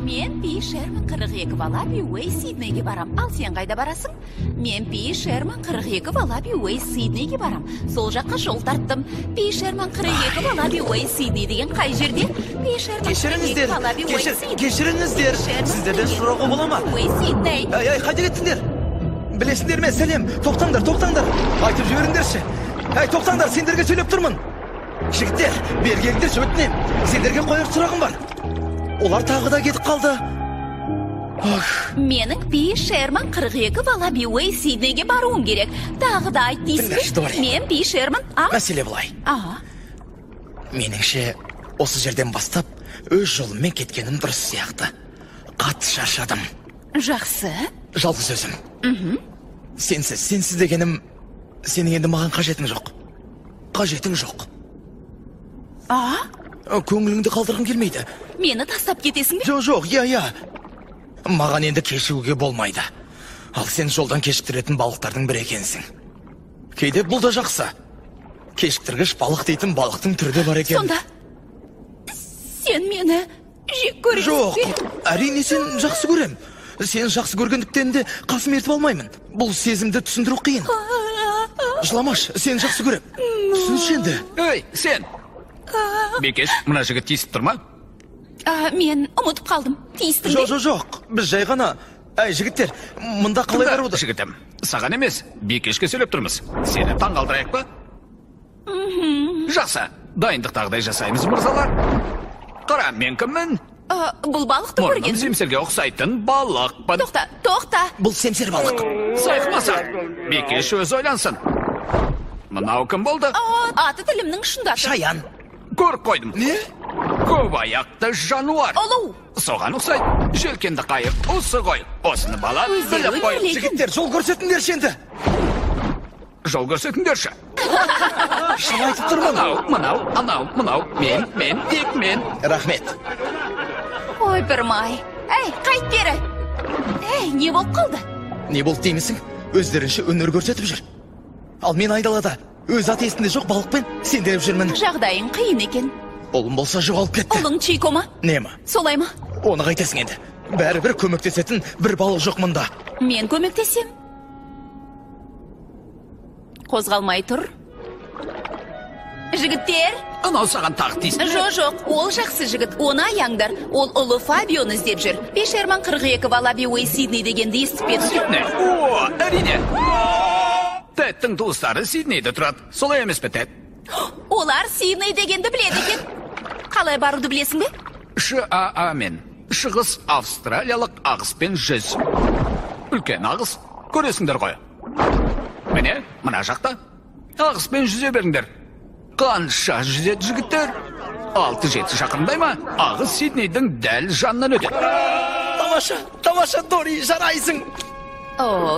Мен Пи-Шерман 42 Валаби Уэй Сиднейге барам. Ал сен қайда барасың? Мен Пи-Шерман 42 Валаби Уэй Сиднейге барам. Сол жаққа жол тарттым. Пи-Шерман 42 Валаби Уэй Сидней деген қай жерде? Кешіріңіздер. Сіздерден сұрауға бола ма? Уэй Сидней. Қайда кеттіңдер? Білесіңдер ме, сәлем. Тоқтаңдар. Айтып жіберіңдерші. Тоқтаңдар, сендерге сөйлеп тұрмын. Жігіттер, бері келіңдерші, өтінем. Сендерге қояр сұрағым бар. Олар тағы да кетіп қалды. Менің Пи-Шерман 42 Валаби Уэй Сиднейге баруым керек. Тағы да айт дейсің бе? Мен Пи-Шерман... Мәселе былай. Меніңше, осы жерден бастап, өз жолыммен кеткенім дұрыс сияқты. Қатты шаршадым. Жақсы. Жалғыз өзім. Сенсіз дегенім, сенің енді маған қажетің жоқ. Көңіліңді қалдырғым келмейді. Мені тастап кетесің бе? Жоқ, Маған енді кешігуге болмайды. Ал сен жолдан кешіктіретін балықтардың бірі екенсің. Кейде бұл да жақсы. Кешіктіргіш балық дейтін балықтың түрі де бар екен. Сонда, сен мені жек көресің бе? Жоқ, әрине сен жақсы көрем. Сен жақсы көргендіктен де қасым ертіп алмаймын. Бұл сезімді түсіндіру қиын. Жыламаш, сен жақсы көрем. Түсінші енді. Ей, сен! Бекеш, мына жігіт тиісіп тұр ма? Мен ұмытып қалдым. Тиістің бе? Жоқ, біз жай ғана... Жігіттер, мұнда қалай баруды? Жігітім, саған емес, Бекешке сөйлеп тұрмыз. Сені таңғалдырайық па? Жақсы, дайындықтағыдай жасаймыз, мырзалар. Қара, мен кіммін? Бұл балықты көрген. Мұрным семсерге ұқсайтын балықпын. Тоқта. Бұл семсер балық. Сайқымаса, Бекеш өз ойлансын. Мынау кім болды? Аты тілімнің шындасы. Шаян. Көріп қойдым. Не? Көп аяқты жануар. Олу. Соған ұқсайды. Желкенді қайыр, осы ғой. Осыны бала біліп қой. Жігіттер, жол көрсетіңдерші енді. Жол көрсетіңдерші. Шын айтып тұрмын. Мынау. Мен, тек мен. Рахмет. Ой, бірмай. Қайт бері. Не болып қалды? Не болды деймісің? Өздерінше өнер көрсетіп жүр. Ал мен айдалада. Өз аты есінде жоқ балықпен сенделіп жүрмін. Жағдайың қиын екен. Ұлым болса жоғалып кетті. Ұлың Чико ма? Нема? Солай ма? Оны қайтесің енді. Бәрібір көмектесетін бір балық жоқ мұнда. Мен көмектесем. Қозғалмай тұр. Жігіттер? Анау саған тағы тиісті. Жоқ, ол жақсы жігіт. Оны аяңдар. Ол ұлы Фабионы іздеп жүр. Пи-Шерман 42 Валаби Уэй Сидней дегенді естіп едім. Әрине. Тәттің туыстары Сиднейде тұрады. Солай емес пе, Тәт? Олар Сидней дегенді біледі екен. Қалай баруды білесің бе? мен. Шығыс Австралиялық ағыспен жүз. Үлкен ағыс. Көресіңдер ғой. Міне, мына жақта. Ағыспен жүзе беріңдер. Қанша жүзет жігіттер? 6-7 шақырымдай ма? Ағыс Сиднейдің дәл жанынан өтеді. Тамаша, Дори, жарайсың.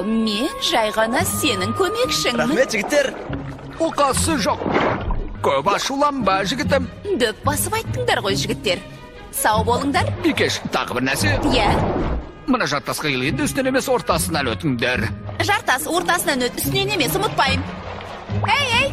Мен жай ғана сенің көмекшіңмін. Рахмет, жігіттер. Оқасы жоқ. Көп ашуланба, жігітім. Дөп басып айттыңдар ғой, жігіттер. Сау болыңдар. Бекеш, тағы бір нәрсе. Мына жартасқа келгенде үстінен емес ортасынан өтіңдер. Жартас ортасынан өт, үстінен емес, ұмытпайым. Ей!